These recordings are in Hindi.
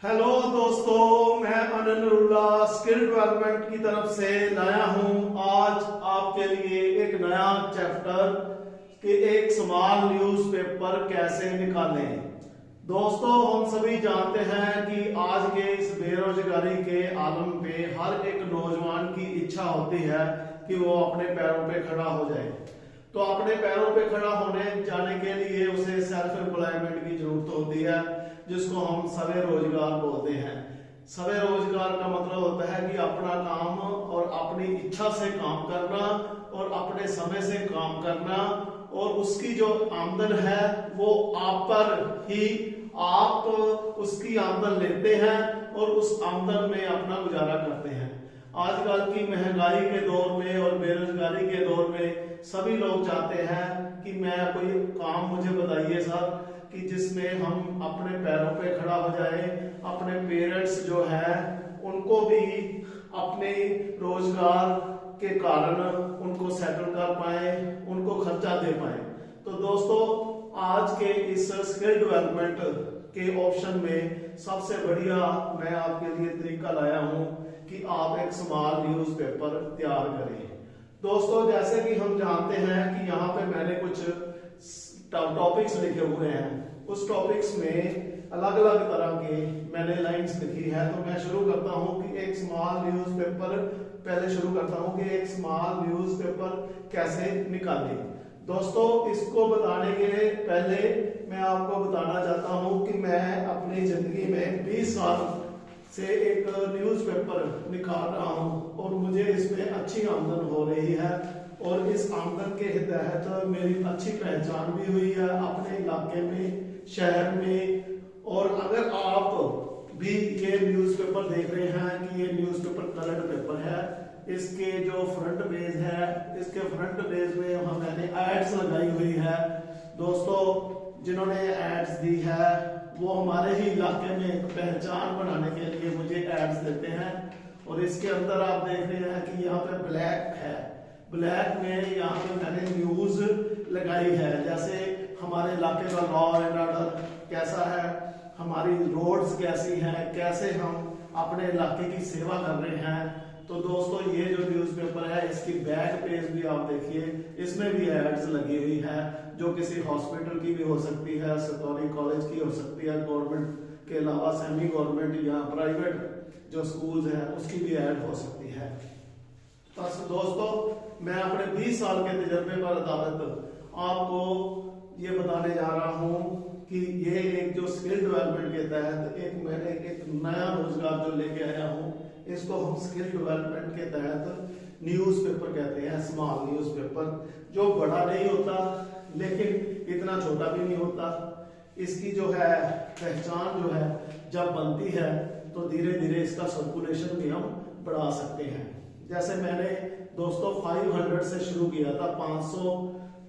हेलो दोस्तों, मैं अननुल्लाह स्किल डेवलपमेंट की तरफ से लाया हूं आज आपके लिए एक नया चैप्टर कि एक स्मॉल न्यूज़पेपर कैसे निकालें। दोस्तों, हम सभी जानते हैं कि आज के इस बेरोजगारी के आलम पे हर एक नौजवान की इच्छा होती है कि वो अपने पैरों पे खड़ा हो जाए। तो अपने पैरों पे खड़ा होने जाने के लिए उसे सेल्फ एम्प्लॉयमेंट की जरूरत होती है, जिसको हम स्वयं रोजगार बोलते हैं। स्वयं रोजगार का मतलब होता है कि अपना काम और अपनी इच्छा से काम करना और अपने समय से काम करना, और उसकी जो आमदन है वो आप पर ही आप उसकी आमदन लेते हैं और उस आमदन में अपना गुजारा करते हैं। आजकल की महंगाई के दौर में और बेरोजगारी के दौर में सभी लोग चाहते हैं कि मैं कोई काम मुझे बताइए सर कि जिसमें हम अपने पैरों पे खड़ा हो जाए, अपने पेरेंट्स जो है उनको भी अपने रोजगार के कारण उनको सेटल कर पाए, उनको खर्चा दे पाए। तो दोस्तों, आज के इस स्किल डेवलपमेंट के ऑप्शन में सबसे बढ़िया मैं आपके लिए तरीका लाया हूं कि आप एक स्मॉल न्यूज़पेपर तैयार करें। दोस्तों, जैसे कि हम जानते हैं कि यहाँ पे मैंने कुछ टॉपिक्स लिखे हुए हैं। उस टॉपिक्स में अलग अलग तरह के मैंने लाइंस लिखी है। तो मैं शुरू करता हूँ कि एक स्मॉल न्यूज़पेपर पहले शुरू करता हूँ कि एक स्मॉल न्यूज़पेपर कैसे निकालें। दोस्तों, इसको बताने के पहले मैं आपको बताना चाहता हूँ कि मैं अपनी जिंदगी में 20 साल से एक न्यूज़पेपर निकाल रहा हूँ और मुझे इसमें अच्छी आमदन हो रही है, और इस आमदन के तहत मेरी अच्छी पहचान भी हुई है अपने इलाके में, शहर में। और अगर आप भी ये न्यूज़पेपर देख रहे हैं कि ये न्यूज़पेपर करंट पेपर है, इसके जो फ्रंट पेज है, इसके फ्रंट पेज में मैंने एड्स लगाई हुई है। दोस्तों, जिन्होंने एड्स दी है वो हमारे ही इलाके में पहचान बनाने के लिए मुझे एड्स देते हैं। और इसके अंदर आप देख रहे हैं कि यहाँ पे ब्लैक है, ब्लैक में यहाँ पे मैंने न्यूज लगाई है, जैसे हमारे इलाके का लॉ एंड ऑर्डर कैसा है, हमारी रोड्स कैसी हैं, कैसे हम अपने इलाके की सेवा कर रहे हैं। तो दोस्तों, ये जो न्यूज़पेपर है इसकी बैक पेज भी आप देखिए, इसमें भी एड्स लगी हुई है जो किसी हॉस्पिटल की भी हो सकती है, सरकारी कॉलेज की हो सकती है, गवर्नमेंट के अलावा सेमी गवर्नमेंट या प्राइवेट जो स्कूल्स हैं उसकी भी ऐड हो सकती है। बस दोस्तों, मैं अपने 20 साल के तजर्बे पर आधारित आपको ये बताने जा रहा हूँ कि ये एक जो स्किल डेवलपमेंट के तहत मैंने एक नया रोजगार जो लेके आया हूँ, इसको हम स्किल डेवलपमेंट के तहत न्यूज़पेपर कहते हैं। स्मॉल न्यूज़पेपर जो बड़ा नहीं होता लेकिन इतना छोटा भी नहीं होता। इसकी जो है पहचान जो है जब बनती है तो धीरे धीरे इसका सर्कुलेशन भी हम बढ़ा सकते हैं। जैसे मैंने दोस्तों 500 से शुरू किया था, 500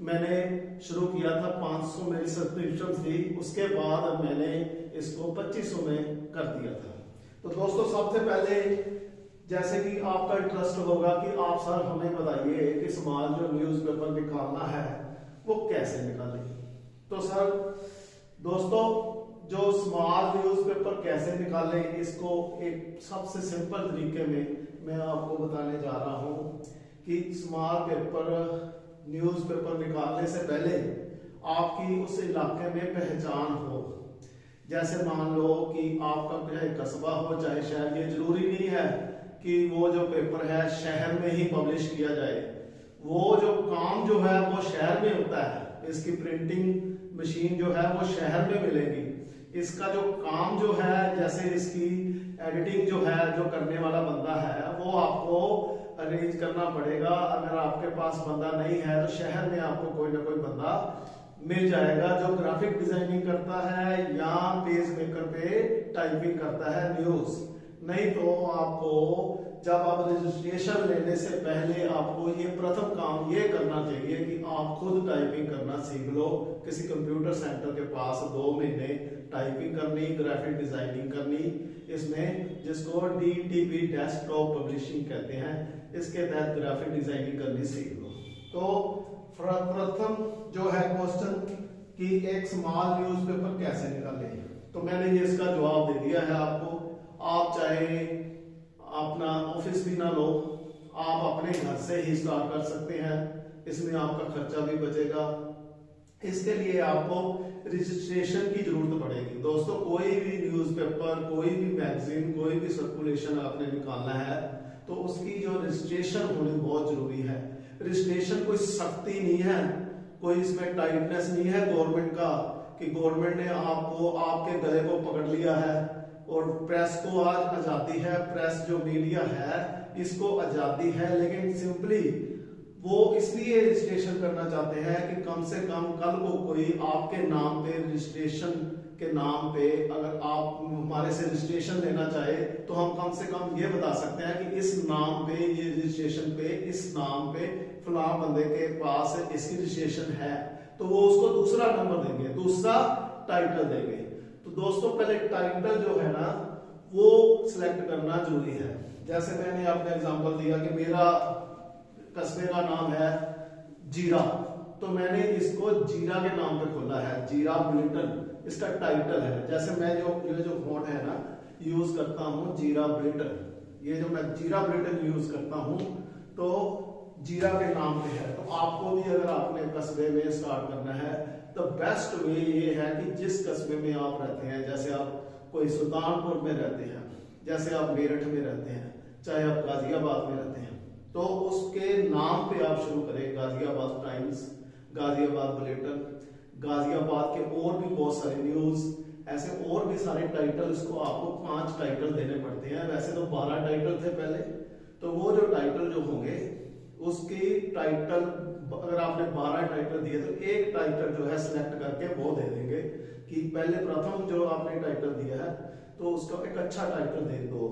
मैंने शुरू किया था, 500 मेरी सब्सक्रिप्शन थी, उसके बाद मैंने इसको 2500 में कर दिया था। तो दोस्तों, सबसे पहले जैसे कि आपका इंटरेस्ट होगा कि आप सर हमें बताइए कि स्मॉल जो न्यूज़पेपर निकालना है वो कैसे निकालें। तो सर दोस्तों, जो स्मॉल न्यूज़पेपर कैसे निकालें, इसको एक सबसे सिंपल तरीके में मैं आपको बताने जा रहा हूँ कि स्मॉल पेपर न्यूज़पेपर निकालने से पहले आपकी उस इलाके में पहचान हो। जैसे मान लो कि आपका चाहे कस्बा हो चाहे शहर, ये जरूरी नहीं है कि वो जो पेपर है शहर में ही पब्लिश किया जाए। वो जो काम जो है वो शहर में होता है, इसकी प्रिंटिंग मशीन जो है वो शहर में मिलेगी। इसका जो काम जो है, जैसे इसकी एडिटिंग जो है, जो करने वाला बंदा है वो आपको अरेंज करना पड़ेगा। अगर आपके पास बंदा नहीं है तो शहर में आपको कोई ना कोई बंदा मिल जाएगा जो ग्राफिक डिजाइनिंग करता है या पेज मेकर पे टाइपिंग करता है न्यूज। नहीं तो आपको जब आप रजिस्ट्रेशन लेने से पहले आपको ये प्रथम काम ये करना चाहिए कि आप खुद टाइपिंग करना सीख लो। किसी कंप्यूटर सेंटर के पास 2 महीने टाइपिंग करनी, ग्राफिक डिजाइनिंग करनी, इसमें जिसको DTP डेस्कटॉप पब्लिशिंग कहते हैं, इसके तहत ग्राफिक डिजाइनिंग करनी सीख लो। तो प्रथम जो है क्वेश्चन कि एक स्मॉल न्यूज़पेपर कैसे निकालें। तो मैंने ये इसका जवाब दे दिया है आपको। आप चाहे अपना ऑफिस भी ना लो, आप अपने घर से ही स्टार्ट कर सकते हैं, इसमें आपका खर्चा भी बचेगा। इसके लिए आपको रजिस्ट्रेशन की जरूरत पड़ेगी। दोस्तों कोई भी न्यूज़पेपर, कोई भी मैगजीन, कोई भी सर्कुलेशन आपने निकालना है तो उसकी जो रजिस्ट्रेशन होनी बहुत जरूरी है। रजिस्ट्रेशन कोई सख्ती नहीं है, कोई इसमें टाइटनेस नहीं है गवर्नमेंट का कि गवर्नमेंट ने आपको आपके गले को पकड़ लिया है। और प्रेस को आज आजादी है, प्रेस जो मीडिया है इसको आजादी है, लेकिन सिंपली वो इसलिए रजिस्ट्रेशन करना चाहते हैं कि कम से कम कल को कोई आपके नाम पे रजिस्ट्रेशन के नाम पे अगर आप हमारे से रजिस्ट्रेशन लेना चाहे तो हम कम से कम ये बता सकते हैं कि इस नाम पे, ये रजिस्ट्रेशन पे, इस नाम पे फलां बंदे के पास इसकी रजिस्ट्रेशन है, तो वो उसको दूसरा नंबर देंगे, दूसरा टाइटल देंगे। तो दोस्तों पहले टाइटल जो है ना वो सिलेक्ट करना जरूरी है। जैसे मैंने आपने एग्जांपल दिया कि मेरा कस्बे का नाम है जीरा, तो मैंने इसको जीरा के नाम पे खोला है, जीरा बुलेटिन इसका टाइटल है। जैसे मैं जो फॉन्ट है ना यूज करता हूँ जीरा बुलेटिन, ये जो मैं जीरा बुलेटिन यूज करता हूँ तो जीरा के नाम पे है। तो आपको भी अगर आपने कस्बे में स्टार्ट करना है तो बेस्ट वे ये है कि जिस कस्बे में आप रहते हैं, जैसे आप कोई सुल्तानपुर में रहते हैं, जैसे आप मेरठ में रहते हैं, चाहे आप गाजियाबाद में रहते हैं, तो उसके नाम पे आप शुरू करें गाजियाबाद टाइम्स, गाजियाबाद बुलेटिन, गाजियाबाद के और भी बहुत सारे न्यूज, ऐसे और भी सारे टाइटल। इसको आपको 5 टाइटल देने पड़ते हैं। वैसे तो 12 टाइटल थे पहले, तो वो जो टाइटल जो होंगे उसकी टाइटल अगर आपने 12 टाइटल दिए तो एक टाइटल जो है सिलेक्ट करके वो दे देंगे कि पहले प्रथम जो आपने टाइटल दिया है तो उसका एक अच्छा टाइटल दे दो।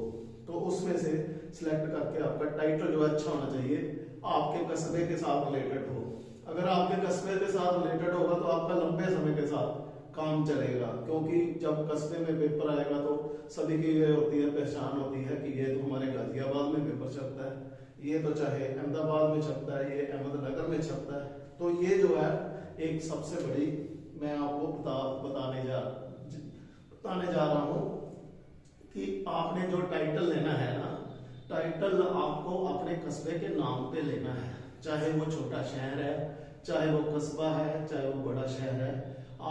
तो उसमें से सिलेक्ट करके आपका टाइटल जो अच्छा होना चाहिए, आपके कस्बे के साथ रिलेटेड हो। अगर आपके कस्बे के साथ रिलेटेड होगा तो आपका लंबे समय के साथ काम चलेगा, क्योंकि जब कस्बे में पेपर आएगा तो सभी की ये होती है पहचान होती है कि ये तो हमारे गाजियाबाद में पेपर छपता है, ये तो चाहे अहमदाबाद में छपता है, ये अहमदनगर में छपता है। तो ये जो है एक सबसे बड़ी मैं आपको बताने जा रहा हूं कि आपने जो टाइटल लेना है ना, टाइटल आपको अपने कस्बे के नाम पे लेना है, चाहे वो छोटा शहर है, चाहे वो कस्बा है, चाहे वो बड़ा शहर है,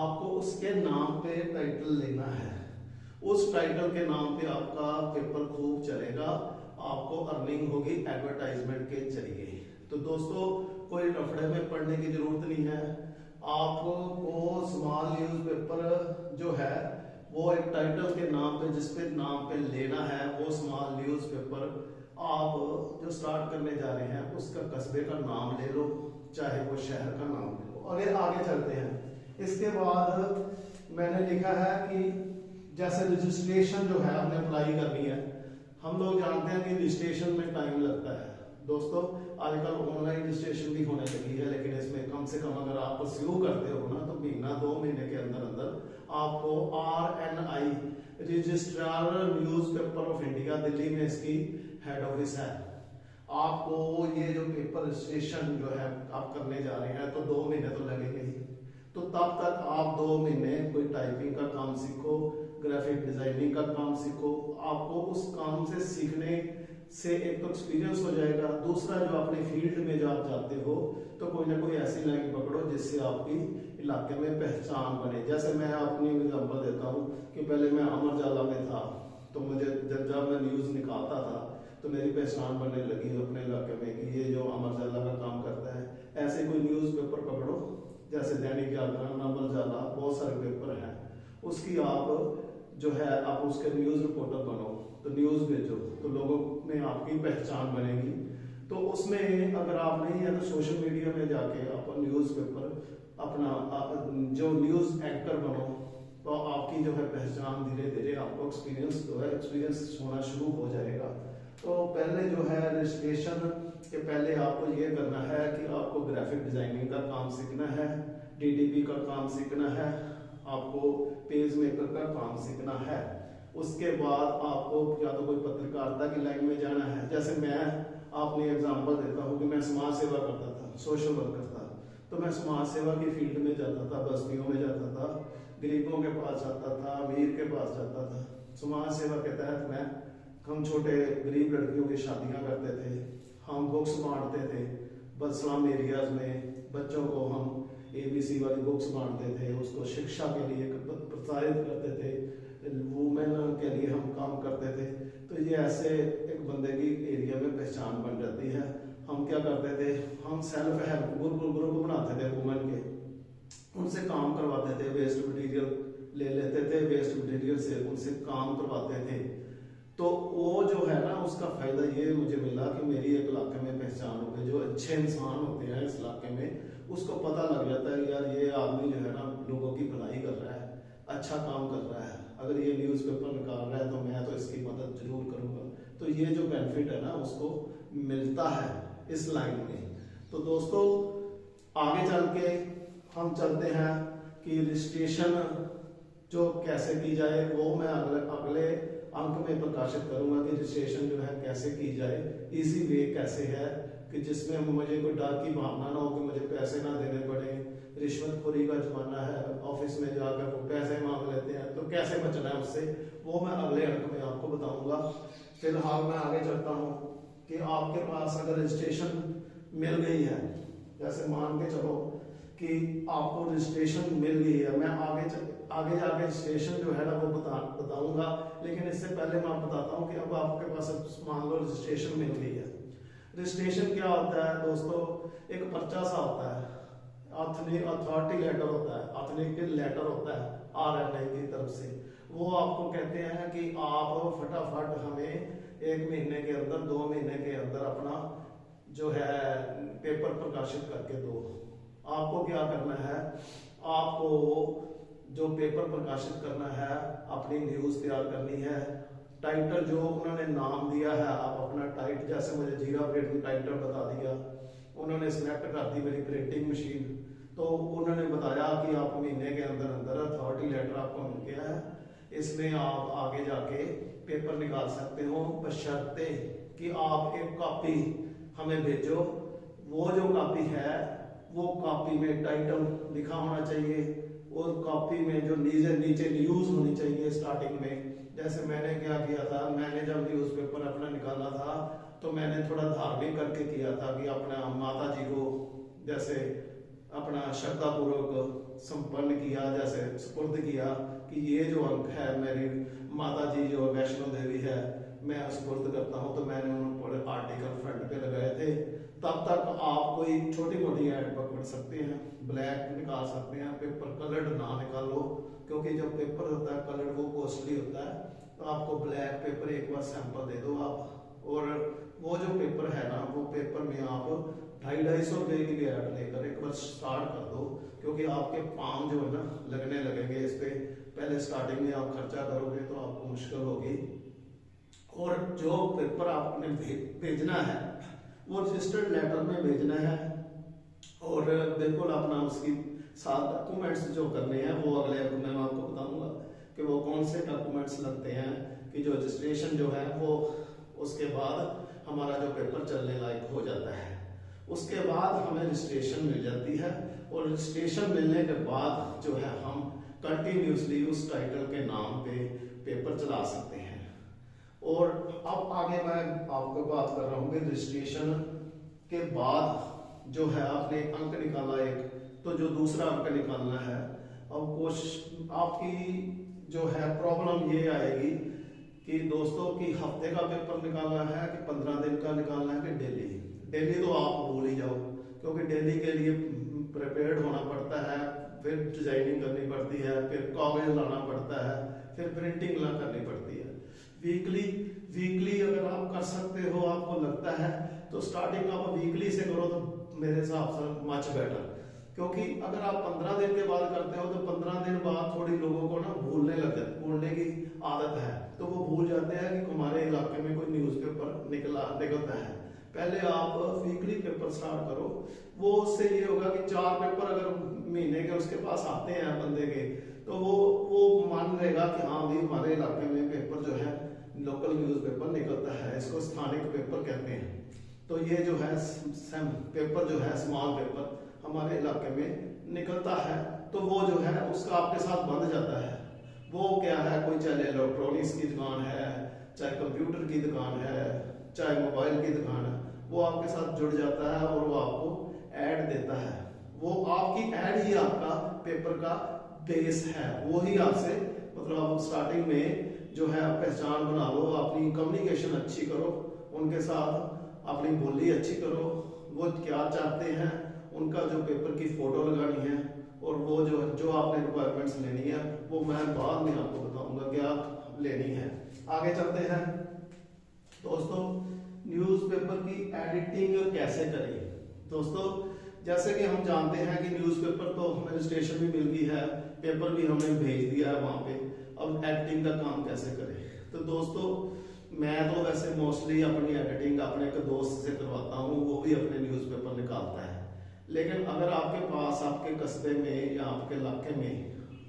आपको उसके नाम पे टाइटल लेना है। उस टाइटल के नाम पे आपका पेपर खूब चलेगा, आपको अर्निंग होगी एडवर्टाइजमेंट के जरिए। तो दोस्तों कोई लफड़े में पढ़ने की जरूरत नहीं है। आपको स्मॉल न्यूज़पेपर जो है वो एक टाइटल के नाम पे, जिसपे नाम पे लेना है, वो स्मॉल न्यूज़पेपर आप जो स्टार्ट करने जा रहे हैं उसका कस्बे का नाम ले लो, चाहे वो शहर का नाम ले लो। अगर आगे चलते हैं, इसके बाद मैंने लिखा है कि जैसे रजिस्ट्रेशन जो है आपने अप्लाई करनी है। हम लोग जानते हैं कि रजिस्ट्रेशन में टाइम लगता है। दोस्तों आजकल ऑनलाइन रजिस्ट्रेशन भी होने लगी है, लेकिन इसमें कम से कम अगर आप शुरू करते हो ना तो महीना 2 महीने के अंदर अंदर आपको RNI registrar newspaper of India, Delhi में इसकी हेड ऑफिस है, आपको ये जो पेपर रजिस्ट्रेशन जो है आप करने जा रहे हैं तो 2 महीने तो लगेंगे ही। तो तब तक आप 2 महीने कोई टाइपिंग का काम सीखो, ग्राफिक डिजाइनिंग का काम सीखो। आपको उस काम से सीखने से एक तो एक्सपीरियंस हो जाएगा, दूसरा जो अपने फील्ड में जो आप जाते हो तो कोई ना कोई ऐसी लाइन पकड़ो जिससे आपकी इलाके में पहचान बने। जैसे मैं अपनी एग्जांपल देता हूँ कि पहले मैं अमर उजाला में था, तो मुझे जब मैं न्यूज़ निकालता था तो मेरी पहचान बनने लगी अपने इलाके में कि ये जो अमर उजाला का काम करता है। ऐसे कोई न्यूज़पेपर पकड़ो, जैसे दैनिक जागरण, अमर उजाला, बहुत सारे पेपर हैं, उसकी आप जो है आप उसके न्यूज़ रिपोर्टर बनो, तो न्यूज़ भेजो तो लोगों में आपकी पहचान बनेगी। तो उसमें अगर आप नहीं है तो सोशल मीडिया में जाके आप न्यूज़पेपर अपना जो न्यूज़ एंकर बनो, तो आपकी जो है पहचान धीरे धीरे आपको एक्सपीरियंस होना शुरू हो जाएगा। तो पहले जो है रजिस्ट्रेशन के पहले आपको ये करना है कि आपको ग्राफिक डिजाइनिंग का काम सीखना है, DDP का काम सीखना है, आपको पेज मेकर का काम सीखना है। उसके बाद आपको या तो कोई पत्रकारिता की लाइन में जाना है। जैसे मैं आपने एग्जांपल देता हूँ कि मैं समाज सेवा करता था, सोशल वर्कर था, तो मैं समाज सेवा की फील्ड में जाता था, बस्तियों में जाता था, गरीबों के पास जाता था, अमीर के पास जाता था। समाज सेवा के तहत हम छोटे गरीब लड़कियों की शादियां करते थे, हम बुक्स बांटते थे स्लम एरियाज में, बच्चों को हम ABC वाली बुक्स बांटते थे, उसको शिक्षा के लिए प्रोत्साहित करते थे, वुमेन के लिए हम काम करते थे। तो ये ऐसे एक बंदे की एरिया में पहचान बन जाती है। हम क्या करते थे, हम सेल्फ हेल्प ग्रुप बनाते थे वुमेन के, उनसे काम करवाते थे, वेस्ट मटेरियल ले लेते थे, वेस्ट मटेरियल से उनसे काम करवाते थे। तो वो जो है ना, उसका फायदा ये मुझे मिला कि मेरी एक इलाके में पहचान हो गई। जो अच्छे इंसान होते हैं इस इलाके में, उसको पता लग जाता है यार ये आदमी जो है ना लोगों की भलाई कर रहा है, अच्छा काम कर रहा है, अगर ये न्यूज़पेपर निकाल रहा है तो मैं तो इसकी मदद जरूर करूंगा। तो ये जो बेनिफिट है ना उसको मिलता है इस लाइन में। तो दोस्तों आगे चल के हम चलते हैं कि रजिस्ट्रेशन जो कैसे की जाए, वो मैं अगले अंक में प्रकाशित करूंगा कि रजिस्ट्रेशन जो है कैसे की जाए, इजी वे कैसे है कि जिसमें मुझे कोई डर की भावना ना हो कि मुझे पैसे ना देने पड़े। रिश्वतखोरी का जमाना है, ऑफिस में जाकर वो पैसे मांग लेते हैं, तो कैसे बचना है उससे, वो मैं अगले अंक में आपको बताऊंगा। फिलहाल मैं आगे चलता हूँ कि आपके पास अगर रजिस्ट्रेशन मिल गई है, जैसे मान के चलो कि आपको रजिस्ट्रेशन मिल गई है, मैं आगे जाके रजिस्ट्रेशन जो है ना वो बताऊंगा, लेकिन इससे पहले मैं बताता हूँ कि अब आपके पास मान लो रजिस्ट्रेशन मिल गई है। रजिस्ट्रेशन क्या होता है दोस्तों, एक पर्चा सा होता है, अथॉरिटी लेटर होता है, अथॉरिटी लेटर होता है RNI की तरफ से। वो आपको कहते हैं कि आप फटाफट हमें 1 महीने के अंदर, 2 महीने के अंदर अपना जो है पेपर प्रकाशित करके दो। आपको क्या करना है, आपको जो पेपर प्रकाशित करना है, अपनी न्यूज तैयार करनी है, टाइटल जो उन्होंने नाम दिया है आप अपना टाइटल, जैसे मुझे जीरा ब्रेड में टाइटल बता दिया, उन्होंने सिलेक्ट कर दी मेरी प्रिंटिंग मशीन, तो उन्होंने बताया कि आप महीने के अंदर अंदर अथॉरिटी लेटर आपको मिल गया है, इसमें आप आगे जाके पेपर निकाल सकते हो, बशर्ते कि आप एक कॉपी हमें भेजो। वो जो कॉपी है वो कॉपी में टाइटल लिखा होना चाहिए और कॉपी में जो नीचे न्यूज होनी चाहिए स्टार्टिंग में। जैसे मैंने क्या किया था, मैंने जब न्यूज़पेपर अपना निकाला था तो मैंने थोड़ा धार्मिक करके किया था कि अपना माता जी को जैसे अपना श्रद्धापूर्वक संपन्न किया, जैसे सुपुर्द किया कि ये जो अंक है मेरी माता जी जो वैष्णो देवी है मैं सुपुर्द करता हूँ। तो मैंने उन आर्टिकल फ्रंट पे लगाए थे। तब तक आप कोई छोटी मोटी ऐड पकड़ सकते हैं, ब्लैक निकाल सकते हैं, पेपर कलर्ड ना निकालो, क्योंकि जब पेपर होता है कलर्ड वो कॉस्टली होता है। तो आपको ब्लैक पेपर एक बार सैंपल दे दो आप, और वो जो पेपर है ना वो पेपर में आप 250-250 रुपए की भी ऐड लेकर एक बार स्टार्ट कर दो, क्योंकि आपके पाम जो है ना लगने लगेंगे इस पे। पहले स्टार्टिंग में आप खर्चा करोगे तो आपको मुश्किल होगी। और जो पेपर आपने भेजना है वो रजिस्टर्ड लेटर में भेजना है, और बिल्कुल अपना उसकी साथ डॉक्यूमेंट्स जो करने हैं वो अगले अंक में मैं आपको बताऊंगा कि वो कौन से डॉक्यूमेंट्स लगते हैं कि जो रजिस्ट्रेशन जो है वो उसके बाद हमारा जो पेपर चलने लायक हो जाता है। उसके बाद हमें रजिस्ट्रेशन मिल जाती है, और रजिस्ट्रेशन मिलने के बाद जो है हम कंटिन्यूसली उस टाइटल के नाम पे पेपर चला सकते हैं। और अब आगे मैं आपको बात कर रहा हूँ कि रजिस्ट्रेशन के बाद जो है आपने अंक निकाला एक, तो जो दूसरा अंक निकालना है, अब कोशिश आपकी जो है प्रॉब्लम ये आएगी कि दोस्तों की हफ्ते का पेपर निकालना है कि 15 दिन का निकालना है कि डेली तो आप भूल ही जाओ, क्योंकि डेली के लिए प्रिपेयर्ड होना पड़ता है, फिर डिजाइनिंग करनी पड़ती है, फिर कागज लाना पड़ता है, फिर प्रिंटिंग करनी पड़ती है। वीकली अगर आप कर सकते हो, आपको लगता है तो स्टार्टिंग आप वीकली से करो तो मेरे हिसाब से मच बेटर, क्योंकि अगर आप 15 दिन के बाद करते हो तो 15 दिन बाद थोड़ी लोगों को ना भूलने की आदत है, तो वो भूल जाते हैं कि हमारे इलाके में कोई न्यूज़पेपर निकलता है। पहले आप वीकली पेपर स्टार्ट करो, वो उससे ये होगा कि 4 पेपर अगर महीने के उसके पास आते हैं बंदे के, तो वो मान रहेगा कि हाँ भाई हमारे इलाके में पेपर जो है लोकल न्यूज़पेपर निकलता है, इसको स्थानिक पेपर कहते हैं। तो ये जो है पेपर जो है स्मॉल पेपर हमारे इलाके में निकलता है, तो वो जो है उसका आपके साथ बंध जाता है। वो क्या है, कोई चाहे इलेक्ट्रॉनिक्स की दुकान है, चाहे कंप्यूटर की दुकान है, चाहे मोबाइल की दुकान है, वो आपके साथ जुड़ जाता है और वो आपको ऐड देता है। वो आपकी ऐड ही आपका पेपर का बेस है। वो ही आपसे मतलब आप स्टार्टिंग में जो है पहचान बना लो, अपनी कम्युनिकेशन अच्छी करो, उनके साथ अपनी बोली अच्छी करो, वो क्या चाहते हैं, उनका जो पेपर की फोटो लगानी है, और वो जो आपने रिक्वायरमेंट्स लेनी है वो मैं बाद में आपको बताऊंगा क्या लेनी है। आगे चलते हैं दोस्तों, न्यूज़पेपर की एडिटिंग कैसे करें। दोस्तों जैसे कि हम जानते हैं कि न्यूज़पेपर तो हमें रजिस्ट्रेशन भी मिल गई है, पेपर भी हमने भेज दिया है वहां पे, अब एडिटिंग का काम कैसे करें। तो दोस्तों मैं तो वैसे मोस्टली अपनी एडिटिंग अपने एक दोस्त से करवाता हूँ, वो भी अपने न्यूज़पेपर निकालता है। लेकिन अगर आपके पास आपके कस्बे में या आपके इलाके में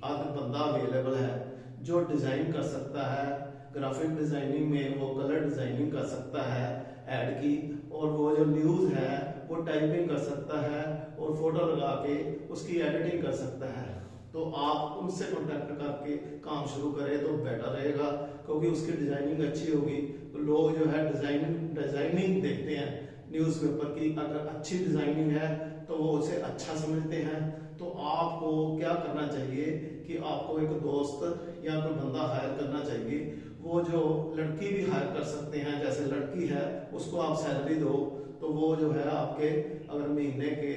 अगर बंदा अवेलेबल है जो डिजाइन कर सकता है, ग्राफिक डिजाइनिंग में वो कलर डिजाइनिंग कर सकता है ऐड की, और वो जो न्यूज है वो टाइपिंग कर सकता है और फोटो लगा के उसकी एडिटिंग कर सकता है, तो आप उनसे कॉन्टेक्ट करके काम शुरू करें तो बेटर रहेगा, क्योंकि उसकी डिजाइनिंग अच्छी होगी। तो लोग जो है डिजाइनिंग देखते हैं न्यूज़पेपर की, अगर अच्छी डिजाइनिंग है तो वो उसे अच्छा समझते हैं। तो आपको क्या करना चाहिए कि आपको एक दोस्त या कोई बंदा हायर करना चाहिए, वो जो लड़की भी हायर कर सकते हैं, जैसे लड़की है उसको आप सैलरी दो तो वो जो है आपके अगर महीने के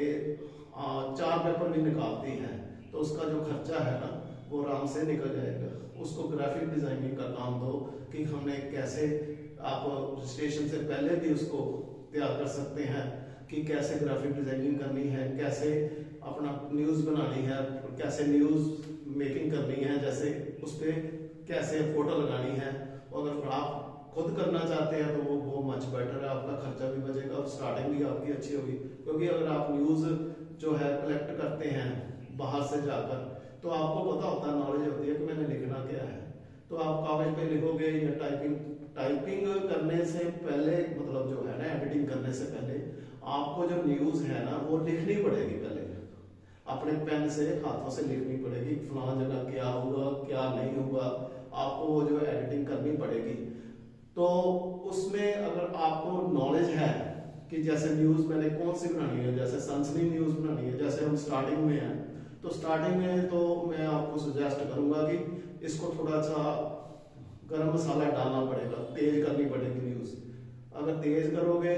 4 पेपर भी निकालती है तो उसका जो खर्चा है ना वो आराम से निकल जाएगा। उसको ग्राफिक डिजाइनिंग का काम दो कि हमने कैसे, आप रजिस्ट्रेशन से पहले भी उसको तैयार कर सकते हैं कि कैसे ग्राफिक डिजाइनिंग करनी है, कैसे अपना न्यूज बनानी है, कैसे न्यूज मेकिंग करनी है, जैसे उस पर कैसे फोटो लगानी है। और अगर आप खुद करना चाहते हैं तो वो मच बेटर है, आपका खर्चा भी बचेगा और स्टार्टिंग भी आपकी अच्छी होगी। क्योंकि अगर आप न्यूज जो है कलेक्ट करते हैं बाहर से जाकर तो आपको पता होता है, नॉलेज होती है कि मैंने लिखना क्या है, तो आप कागज पे लिखोगे या टाइपिंग करने से पहले, मतलब जो है ना एडिटिंग करने से पहले आपको जो न्यूज है ना वो लिखनी पड़ेगी, पहले अपने पेन से हाथों से लिखनी पड़ेगी, फलाना जगह क्या हुआ क्या नहीं हुआ, आपको वो जो एडिटिंग करनी पड़ेगी। तो उसमें अगर आपको नॉलेज है कि जैसे न्यूज मैंने कौन सी बनानी है, जैसे सनसनी न्यूज बनानी है, जैसे हम स्टार्टिंग में हैं तो स्टार्टिंग में तो मैं आपको सजेस्ट करूंगा कि इसको थोड़ा सा गरम मसाला डालना पड़ेगा, तेज करनी पड़ेगी न्यूज। अगर तेज करोगे,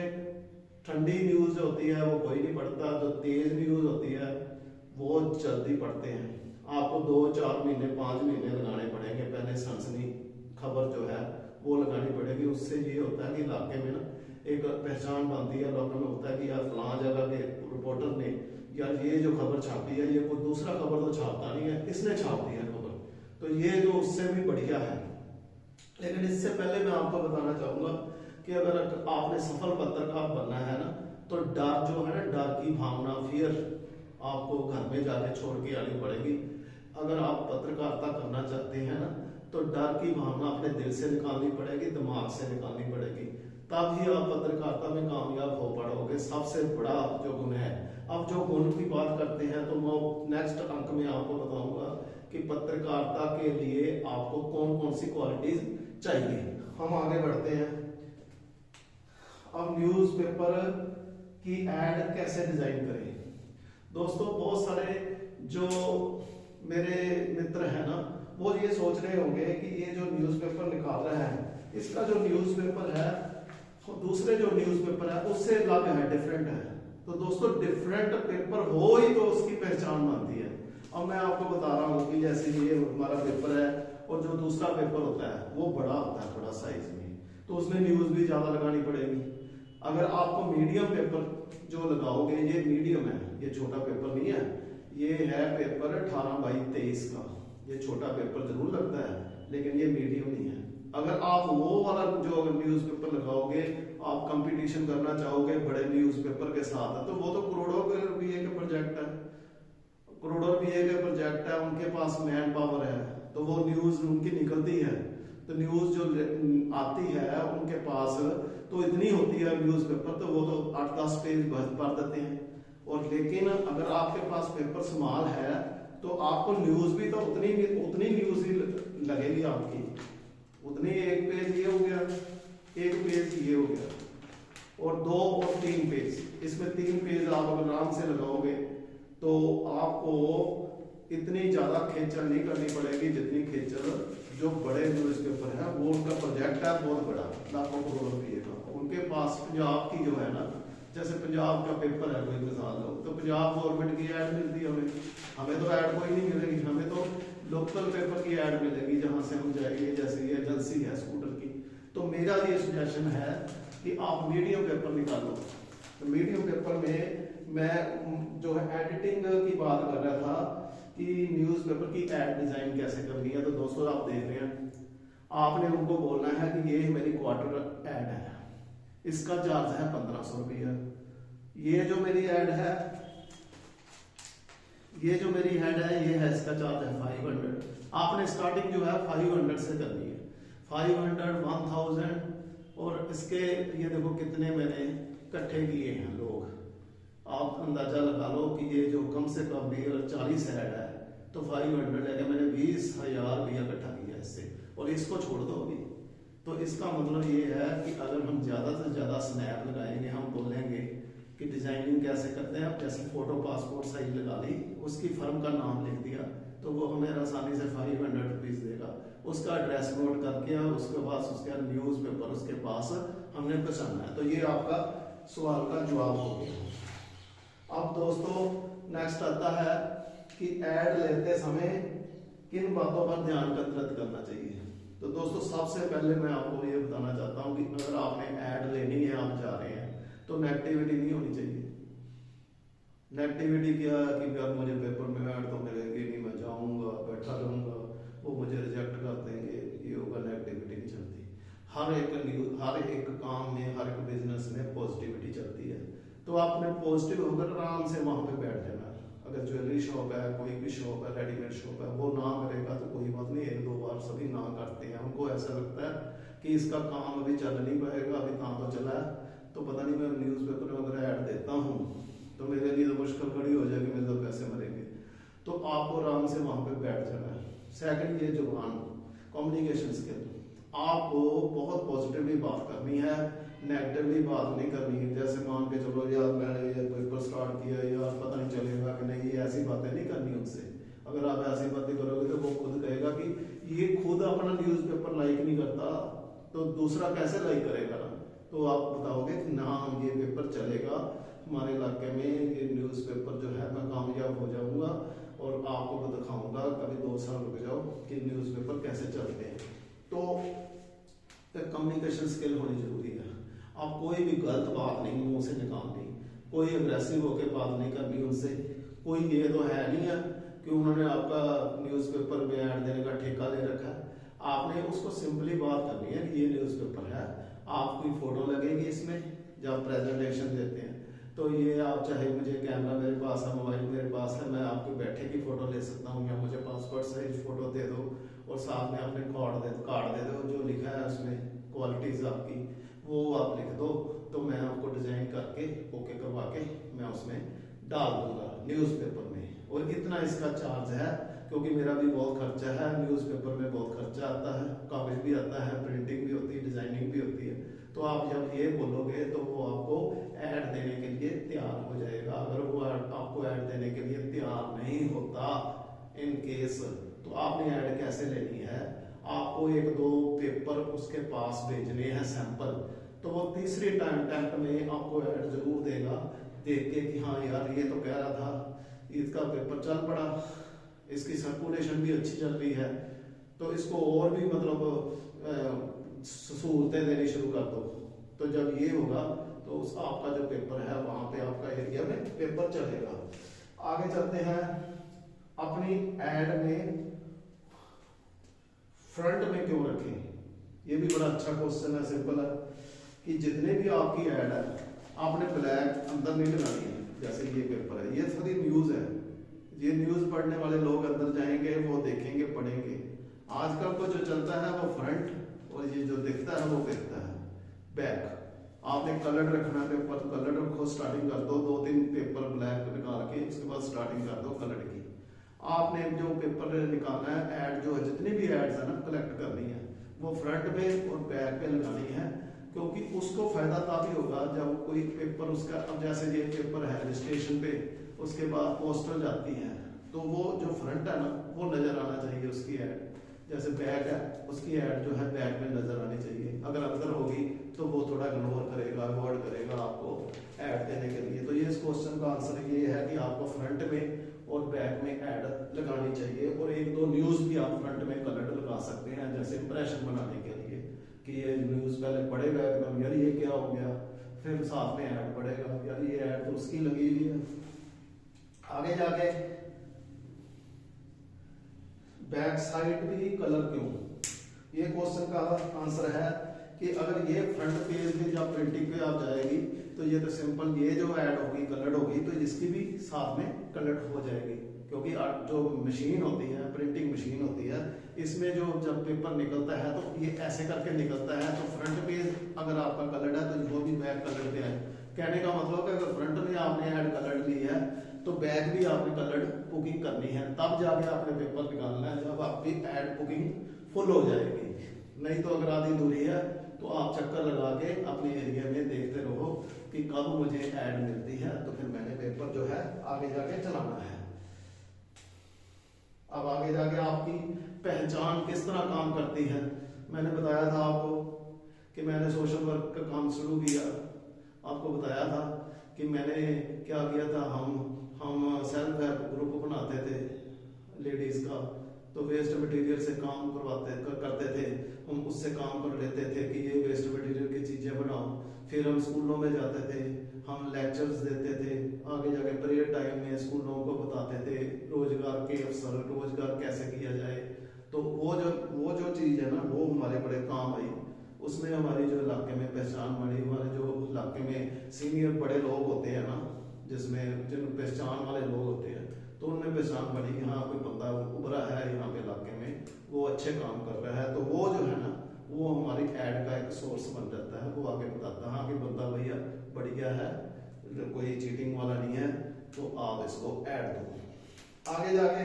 ठंडी न्यूज होती है वो कोई नहीं पढ़ता, जो तेज न्यूज होती है वो जल्दी पढ़ते हैं। आपको 2-4 महीने 5 महीने लगाने पड़ेंगे, पहले सनसनी खबर जो है वो लगानी पड़ेगी। उससे ये होता है कि इलाके में ना एक पहचान बनती है, लोगों में होता है कि यार फलां जगह के रिपोर्टर ने यार ये जो खबर छापी है, ये कोई दूसरा खबर तो छापता नहीं है, इसने छाप दी है खबर, तो ये जो उससे भी बढ़िया है। लेकिन इससे पहले मैं आपको बताना चाहूंगा कि अगर आपने सफल पत्रकार बनना है ना तो डर जो है ना, डर की भावना, फियर आपको घर में जाके छोड़ के आनी पड़ेगी। अगर आप पत्रकारिता करना चाहते हैं ना तो डर की भावना अपने दिल से निकालनी पड़ेगी, दिमाग से निकालनी पड़ेगी, तब ही आप पत्रकारिता में कामयाब हो पाओगे। सबसे बड़ा जो गुण है, अब जो गुण की बात करते हैं तो मैं नेक्स्ट अंक में आपको बताऊंगा कि पत्रकारिता के लिए आपको कौन कौन सी क्वालिटीज चाहिए। हम आगे बढ़ते हैं। अब न्यूज़पेपर की एड कैसे डिजाइन करें। दोस्तों बहुत सारे जो मेरे मित्र हैं ना वो ये सोच रहे होंगे कि ये जो न्यूज़पेपर निकाल रहा है, इसका जो न्यूज़पेपर है दूसरे जो न्यूज़पेपर है उससे अलग है, डिफरेंट है। तो दोस्तों डिफरेंट पेपर हो ही तो उसकी पहचान बनती है। अब मैं आपको बता रहा हूँ कि जैसे ये हमारा पेपर है और जो दूसरा पेपर होता है वो बड़ा होता है, बड़ा साइज में, तो उसमें न्यूज भी ज्यादा लगानी पड़ेगी। अगर आपको मीडियम पेपर जो लगाओगे, ये मीडियम है, ये छोटा पेपर नहीं है, ये है पेपर 18x23 का, ये छोटा पेपर जरूर लगता है लेकिन ये मीडियम नहीं है। अगर आप वो वाला जो न्यूज़पेपर लगाओगे, आप कंपटीशन करना चाहोगे बड़े न्यूज़पेपर के साथ, तो वो तो करोड़ों के रुपये के प्रोजेक्ट है, करोड़ों रुपये के प्रोजेक्ट है, उनके पास मैन पावर है, तो वो न्यूज उनकी निकलती है, तो न्यूज जो आती है उनके पास तो इतनी होती है न्यूज़पेपर, तो वो तो 8-10 पेज भर देते हैं। और लेकिन अगर आपके पास पेपर स्मॉल है तो आपको न्यूज भी तो उतनी न्यूज ही लगेगी आपकी, उतनी। एक पेज ये हो गया, एक पेज ये हो गया, और 2 और 3 पेज, इसमें 3 पेज आप अगर आराम से लगाओगे तो आपको इतनी ज्यादा खेचल नहीं करनी पड़ेगी जितनी खेचल जो बड़े न्यूज़पेपर है, वो उनका प्रोजेक्ट है बहुत बड़ा, लाखों करोड़ रुपये का। उनके पास पंजाब की जो है ना, जैसे पंजाब का पेपर है कोई मिसाल लो, तो पंजाब गवर्नमेंट की ऐड मिलती है हमें तो ऐड कोई नहीं मिलेगी, हमें तो लोकल पेपर की ऐड मिलेगी जहां से हम जाएंगे, जैसे ये एजेंसी है स्कूटर की। तो मेरा ये सजेशन है कि आप मीडियम पेपर निकालो। तो मीडियम पेपर में मैं जो है एडिटिंग की बात कर रहा था कि न्यूज़पेपर की ऐड डिजाइन कैसे करनी है। तो दोस्तों आप देख रहे हैं, आपने उनको बोलना है कि ये मेरी क्वार्टर ऐड है, इसका चार्ज है 1500 रुपया। ये जो मेरी ऐड है, ये जो मेरी ऐड है, ये है, इसका चार्ज है 500। आपने स्टार्टिंग जो है 500 से करनी है, 500, 1000, और इसके ये देखो कितने मैंने इकट्ठे किए हैं लोग। आप अंदाजा लगा लो कि ये जो कम से कम भी अगर 40 ऐड है तो 500 है, मैंने 20,000 रुपया इकट्ठा किया इससे, और इसको छोड़ दो अभी। तो इसका मतलब ये है कि अगर हम ज्यादा से ज्यादा स्नैप लगाएंगे, हम बोलेंगे कि डिजाइनिंग कैसे करते हैं, जैसे फोटो पासपोर्ट साइज लगा ली, उसकी फर्म का नाम लिख दिया, तो वो हमें आसानी से 500 रुपीज देगा। उसका एड्रेस नोट करके उसके पास उसका न्यूज पेपर उसके पास हमने पहुंचाना है। तो ये आपका सवाल का जवाब हो गया। अब दोस्तों नेक्स्ट आता है कि ऐड लेते समय किन बातों पर ध्यान केंद्रित करना चाहिए। तो दोस्तों सबसे पहले मैं आपको ये बताना चाहता हूँ कि अगर आपने ऐड लेनी है, आप जा रहे हैं, तो नेगेटिविटी नहीं होनी चाहिए। नेगेटिविटी क्या है कि यार मुझे पेपर में ऐड तो मिलेगी नहीं, मैं जाऊंगा बैठा रहूंगा, वो मुझे रिजेक्ट कर देंगे, ये होगा, नेगेटिविटी नहीं चलती। हर एक काम में, हर एक बिजनेस में पॉजिटिविटी चलती है। तो आपने पॉजिटिव होकर आराम से वहां पे बैठ जाना। अगर ज्वेलरी शॉप है, कोई भी शॉप है, रेडीमेड शॉप है, वो ना करेगा तो कोई बात नहीं, 1-2 बार सभी ना करते हैं, उनको ऐसा लगता है कि इसका काम अभी चल नहीं पाएगा, अभी काम तो चला है, तो पता नहीं मैं न्यूज़पेपर में अगर ऐड देता हूँ तो मेरे लिए तो मुश्किल खड़ी हो जाएगी, मेरे तो पैसे मरेंगे। तो आपको आराम से वहां पे बैठ जाना है। सेकंड, ये जुबान, कम्युनिकेशन स्किल, आपको बहुत पॉजिटिवली बात करनी है, नेगेटिवली बात नहीं करनी है। जैसे मान के चलो यार मैंने ये पेपर स्टार्ट किया, यार पता नहीं चलेगा कि नहीं, ये ऐसी बातें नहीं करनी उनसे। अगर आप ऐसी बातें करोगे तो वो खुद कहेगा कि ये खुद अपना न्यूज़पेपर लाइक नहीं करता, तो दूसरा कैसे लाइक करेगा ना। तो आप बताओगे कि ना ये पेपर चलेगा हमारे इलाके में, ये न्यूज़पेपर जो है मैं कामयाब हो जाऊंगा, और आपको मैं दिखाऊंगा, कभी 2 साल रुक जाओ कि न्यूज़पेपर कैसे चलते हैं। तो कम्युनिकेशन स्किल होनी जरूरी है। आप कोई भी गलत बात नहीं मुंह से निकालनी, कोई अग्रेसिव होकर बात नहीं करनी उनसे। कोई ये तो है नहीं है कि उन्होंने आपका न्यूज़पेपर में ऐड देने का ठेका ले रखा है। आपने उसको सिंपली बात करनी है कि ये न्यूज़पेपर है, आपकी फोटो लगेगी इसमें जब प्रेजेंटेशन देते हैं, तो ये आप चाहे मुझे कैमरा मेरे पास है, मोबाइल मेरे पास है, मैं आपके बैठे की फोटो ले सकता हूँ, या मुझे पासपोर्ट साइज फोटो दे दो, और साथ में अपने कार्ड दे दो, जो लिखा है उसमें क्वालिटीज आपकी वो आप लिख दो, तो मैं आपको डिजाइन करके ओके करवा के मैं उसमें डाल दूंगा न्यूज़पेपर में। और इतना इसका चार्ज है, क्योंकि मेरा भी बहुत खर्चा है, न्यूज़पेपर में बहुत खर्चा आता है, कागज भी आता है, प्रिंटिंग भी होती है, डिजाइनिंग भी होती है। तो आप जब ये बोलोगे तो वो आपको ऐड देने के लिए तैयार हो जाएगा। अगर वो आपको ऐड देने के लिए तैयार नहीं होता इन केस, तो आपने ऐड कैसे लेनी है, आपको 1-2 पेपर उसके पास भेजने हैं सैंपल, तो वो तीसरे अटेम्प्ट में आपको ऐड जरूर देगा, देख के कि हाँ यार ये तो कह रहा था, इसका पेपर चल पड़ा, इसकी सर्कुलेशन भी अच्छी चल रही है, तो इसको और भी मतलब सहूलतें देनी शुरू कर दो। तो जब ये होगा तो उस आपका जो पेपर है वहां पे आपका एरिया में पेपर चलेगा। आगे चलते हैं, अपनी ऐड में फ्रंट में क्यों रखें, ये भी बड़ा अच्छा क्वेश्चन है, सिंपल है कि जितने भी आपकी ऐड है आपने ब्लैक अंदर नहीं लगानी है। जैसे ये पेपर है, ये सारी न्यूज है, ये न्यूज पढ़ने वाले लोग अंदर जाएंगे, वो देखेंगे, पढ़ेंगे। आजकल को जो चलता है वो फ्रंट, और ये जो दिखता है वो दिखता है बैक। आपने कलर रखना है पेपर, कलर रखो, स्टार्टिंग कर दो, 2-3 पेपर ब्लैक निकाल के उसके बाद स्टार्टिंग कर दो कलर की। आपने जो पेपर निकालना है, ऐड जो है, जितनी भी एड्स है ना कलेक्ट करनी है, वो फ्रंट पे और बैक पे लगानी है, क्योंकि उसको फायदा तभी होगा जब कोई पेपर उसका, अब जैसे ये पेपर है रजिस्ट्रेशन पे, उसके बाद पोस्टल जाती है, तो वो जो फ्रंट है ना वो नजर आना चाहिए उसकी ऐड। जैसे बैक है, उसकी ऐड जो है बैक में नजर आनी चाहिए। अगर अंदर होगी तो वो थोड़ा इग्नोर करेगा, अवॉइड करेगा आपको ऐड देने के लिए। तो ये इस क्वेश्चन का आंसर ये है कि आपको फ्रंट में और बैक में ऐड लगानी चाहिए, और एक दो न्यूज भी आप फ्रंट में कलर लगा सकते हैं, जैसे इंप्रेशन बनाने के लिए कि ये न्यूज पहले पढ़ेगा एकदम यार ये क्या हो गया, फिर साथ में ऐड पढ़ेगा यार ये ऐड तो उसकी लगी हुई है। आगे जाके बैक साइड भी कलर क्यों, ये क्वेश्चन का आंसर है कि अगर ये फ्रंट पेज पे या प्रिंटिंग पे आप जाएगी तो ये तो सिंपल, ये जो ऐड होगी कलर्ड होगी तो इसकी भी साथ में कलर्ड हो जाएगी, क्योंकि जो मशीन होती है, प्रिंटिंग मशीन होती है, इसमें जो जब पेपर निकलता है तो ये ऐसे करके निकलता है, तो फ्रंट पेज अगर आपका कलर्ड है तो वो भी बैक कलर पे है। कहने का मतलब है अगर फ्रंट में आपने ऐड कलर्ड ली है तो बैक भी आपने कलर्ड बुकिंग करनी है, तब जाके आपने पेपर निकालना है जब आपकी ऐड बुकिंग फुल हो जाएगी। नहीं तो अगर आधी दूरी है तो आप चक्कर लगा के अपने एरिया में देखते रहो कि कब मुझे ऐड मिलती है, तो फिर मैंने पेपर जो है आगे जाके चलाना है। अब आगे जाके आपकी पहचान किस तरह काम करती है, मैंने बताया था आपको कि मैंने सोशल वर्क का काम शुरू किया, आपको बताया था कि मैंने क्या किया था, हम सेल्फ हेल्प ग्रुप बनाते थे लेडीज का, तो वेस्ट मटेरियल से काम करते थे, हम उससे काम कर लेते थे कि ये वेस्ट मटेरियल की चीजें बनाओ। फिर हम स्कूलों में जाते थे, हम लेक्चर्स देते थे, आगे जाके प्रेयर टाइम में स्कूलों को बताते थे रोजगार के अवसर, रोजगार कैसे किया जाए। तो वो जो चीज है ना वो हमारे बड़े काम आई, उसमें हमारी जो इलाके में पहचान बनी, हमारे जो इलाके में सीनियर बड़े लोग होते हैं ना, जिसमें जिन पहचान वाले लोग होते हैं, तो उनमें पहचान बनी कि हाँ कोई बंदा उभरा है यहाँ पे इलाके में, वो अच्छे काम कर रहा है, तो वो जो है ना वो हमारी ऐड का एक सोर्स बन जाता है। वो आगे बताता है हाँ कि बंदा भैया बढ़िया है, कोई चीटिंग वाला नहीं है, तो आप इसको ऐड दो। आगे जाके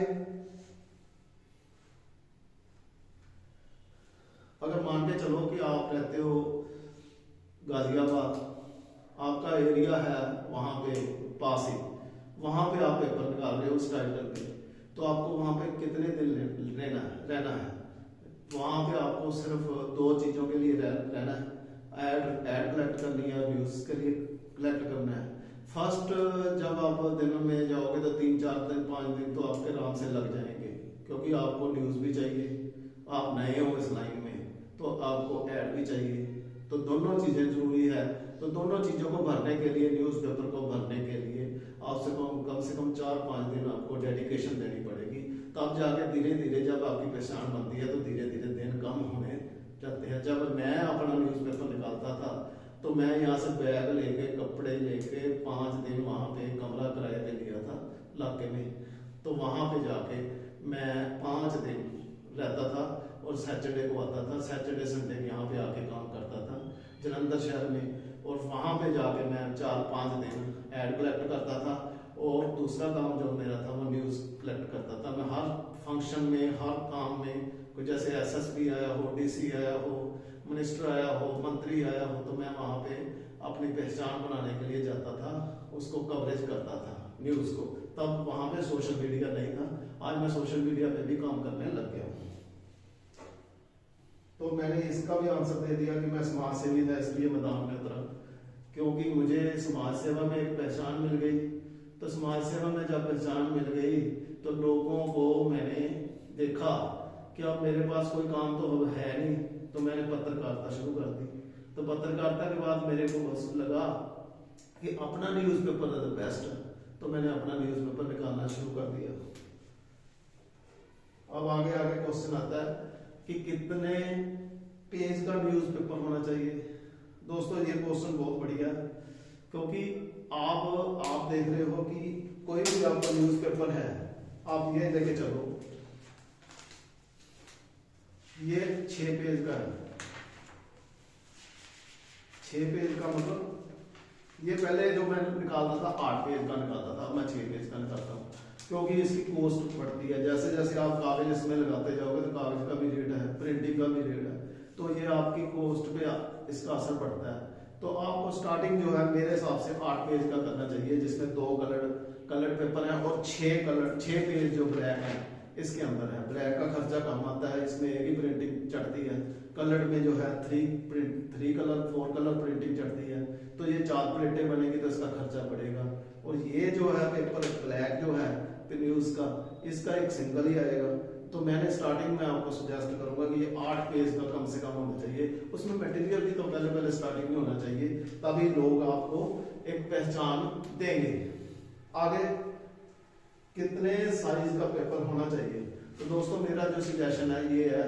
अगर मान के चलो कि आप रहते हो गाजियाबाद, आपका एरिया है वहां पे पास ही, वहां पे आप पेपर निकाल रहे हो उस टाइटल पे, तो आपको वहां पे कितने दिन रहना है। वहां पे आपको सिर्फ दो चीजों के लिए रहना है, ऐड कलेक्ट करनी है, व्यूज के लिए कलेक्ट करना है। फर्स्ट जब आप दिन में जाओगे तो 3-4 दिन 5 दिन तो आपके आराम से लग जाएंगे, क्योंकि आपको न्यूज भी चाहिए, आप नए हो इस लाइन में तो आपको ऐड भी चाहिए, तो दोनों चीजें जरूरी है। तो दोनों चीजों को भरने के लिए, न्यूज़पेपर को भरने के लिए आपसे कम से कम 4-5 दिन आपको डेडिकेशन देनी पड़ेगी, तब जाके धीरे धीरे जब आपकी पहचान बनती है तो धीरे धीरे दिन कम होने जाते हैं। जब मैं अपना न्यूज़पेपर निकालता था तो मैं यहाँ से बैग लेके कपड़े लेके 5 दिन वहाँ पे कमरा किराए पे लिया था इलाके में, तो वहाँ पे जाके मैं 5 दिन रहता था और सैटरडे को आता था, सैटरडे संडे यहाँ पे आके काम करता था जलंधर शहर में, और वहाँ पे जाके मैं 4-5 दिन ऐड कलेक्ट करता था, और दूसरा काम जो मेरा था वो न्यूज़ कलेक्ट करता था। मैं हर फंक्शन में, हर काम में, कोई जैसे एसएसपी आया हो, डीसी आया हो, मिनिस्टर आया हो, मंत्री आया हो, तो मैं वहाँ पे अपनी पहचान बनाने के लिए जाता था, उसको कवरेज करता था न्यूज़ को। तब वहाँ पे सोशल मीडिया नहीं था, आज मैं सोशल मीडिया पे भी काम करने लग गया हूँ। तो मैंने इसका भी आंसर दे दिया कि मैं समाज सेवी था इसलिए मैदान में उतरा, क्योंकि मुझे समाज सेवा में एक पहचान मिल गई। तो समाज सेवा में जब पहचान मिल गई तो लोगों को मैंने देखा कि अब मेरे पास कोई काम तो अब है नहीं, तो मैंने पत्रकारिता शुरू कर दी। तो पत्रकारिता के बाद मेरे को बस लगा कि अपना न्यूज़पेपर इज द बेस्ट, तो मैंने अपना न्यूज़पेपर निकालना शुरू कर दिया। अब आगे क्वेश्चन आता है कि कितने पेज का न्यूज़पेपर होना चाहिए। दोस्तों ये क्वेश्चन बहुत बढ़िया है, क्योंकि आप देख रहे हो कि कोई भी आपका न्यूज़पेपर है, आप ये लेके चलो, ये 6 पेज का है। 6 पेज का मतलब ये पहले जो मैं निकालता था 8 पेज का निकालता था, अब मैं 6 पेज का निकालता हूँ। क्योंकि इसकी कॉस्ट बढ़ती है। जैसे जैसे आप कागज इसमें लगाते जाओगे तो कागज का भी रेट है, प्रिंटिंग का भी रेट है, तो ये आपकी कॉस्ट पे इसका असर पड़ता है। तो आपको स्टार्टिंग जो है मेरे हिसाब से 8 पेज का करना चाहिए, जिसमें 2 कलर्ड पेपर है और 6 पेज जो ब्लैक है इसके अंदर है। ब्लैक का खर्चा कम आता है, इसमें एक ही प्रिंटिंग चढ़ती है। कलर्ड में जो है 3 कलर 4 कलर प्रिंटिंग चढ़ती है, तो ये 4 प्लेटें बनेगी तो इसका खर्चा बढ़ेगा। और ये जो है पेपर ब्लैक जो है न्यूज का, इसका एक सिंगल ही आएगा। तो मैंने स्टार्टिंग में आपको सजेस्ट करूंगा कि ये 8 पेज का कम से कम होना चाहिए। उसमें मटेरियल भी तो पहले स्टार्टिंग में होना चाहिए, तभी लोग आपको एक पहचान देंगे। आगे कितने साइज का पेपर होना चाहिए? तो दोस्तों मेरा जो सजेशन है ये है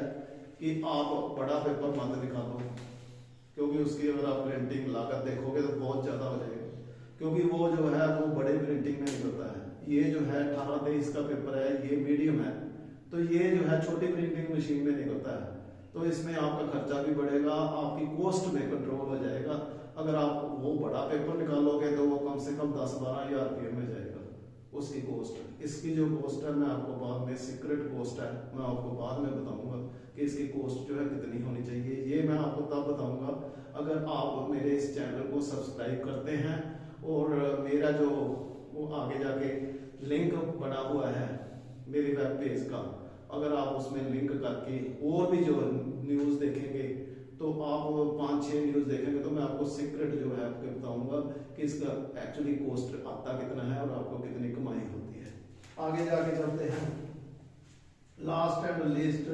कि आप बड़ा पेपर मत निकालो, क्योंकि उसकी अगर आप प्रिंटिंग लागत देखोगे तो बहुत ज्यादा हो जाएगा, क्योंकि वो जो है वो बड़े प्रिंटिंग में निकलता है। ये जो है 18-23 का पेपर है, ये मीडियम है, तो ये जो है छोटी प्रिंटिंग मशीन में निकलता है। तो इसमें आपका खर्चा भी बढ़ेगा, आपकी कॉस्ट में कंट्रोल हो जाएगा। अगर आप वो बड़ा पेपर निकालोगे तो वो कम से कम 10-12 हजार रुपये में जाएगा उसकी कॉस्ट। इसकी जो कॉस्ट है मैं आपको बाद में, सीक्रेट कॉस्ट है, मैं आपको बाद में बताऊंगा कि इसकी कॉस्ट जो है कितनी होनी चाहिए। ये मैं आपको तब बताऊंगा अगर आप मेरे इस चैनल को सब्सक्राइब करते हैं और मेरा जो वो आगे जाके लिंक बना हुआ है मेरे वेब पेज का, अगर आप उसमें लिंक करके और भी जो न्यूज़ देखेंगे तो आप 5-6 न्यूज़ देखेंगे तो मैं आपको सीक्रेट जो है आपको बताऊंगा कि इसका एक्चुअली कॉस्ट आता कितना है और आपको कितनी कमाई होती है। आगे जाके चलते हैं। Last and least,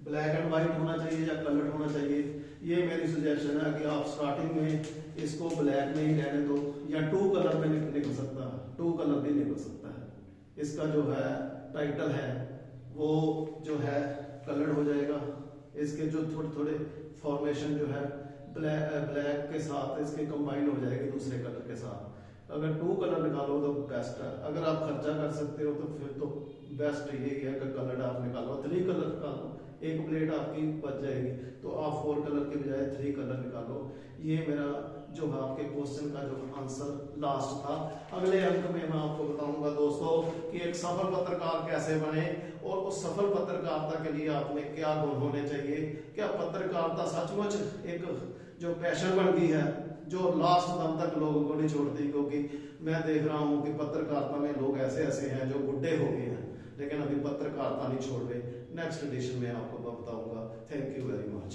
black and white होना चाहिए या कलर होना चाहिए? ये मेरी सजेशन है कि आप स्टार्टिंग में इसको ब्लैक में ही रहने दो, या 2 कलर में निकल सकता है, 2 कलर भी निकल सकता है। इसका जो है टाइटल है वो जो है कलर हो जाएगा। इसके जो थोड़े फॉर्मेशन जो है ब्लैक के साथ इसके कंबाइन हो जाएगी दूसरे कलर के साथ। अगर 2 कलर निकालो तो बेस्ट है। अगर आप खर्चा कर सकते हो तो फिर तो बेस्ट यही है कि कलर आप निकालो, 3 कलर निकालो, एक प्लेट आपकी बच जाएगी। तो आप 4 कलर के बजाय 3 कलर निकालो। ये मेरा जो है आपके क्वेश्चन का जो आंसर लास्ट था। अगले अंक में मैं आपको बताऊंगा दोस्तों कि एक सफल पत्रकार कैसे बने और उस सफल पत्रकारिता के लिए आपने क्या गुण होने चाहिए। क्या पत्रकारिता सचमुच एक जो पैशन बन गई है जो लास्ट दम तक लोगों को नहीं छोड़ती? क्योंकि मैं देख रहा हूं कि पत्रकारिता में लोग ऐसे हैं जो बुढ़े हो गए हैं लेकिन अभी पत्रकारिता नहीं छोड़ रहे। नेक्स्ट एडिशन में आपको बताऊंगा। Thank you very much.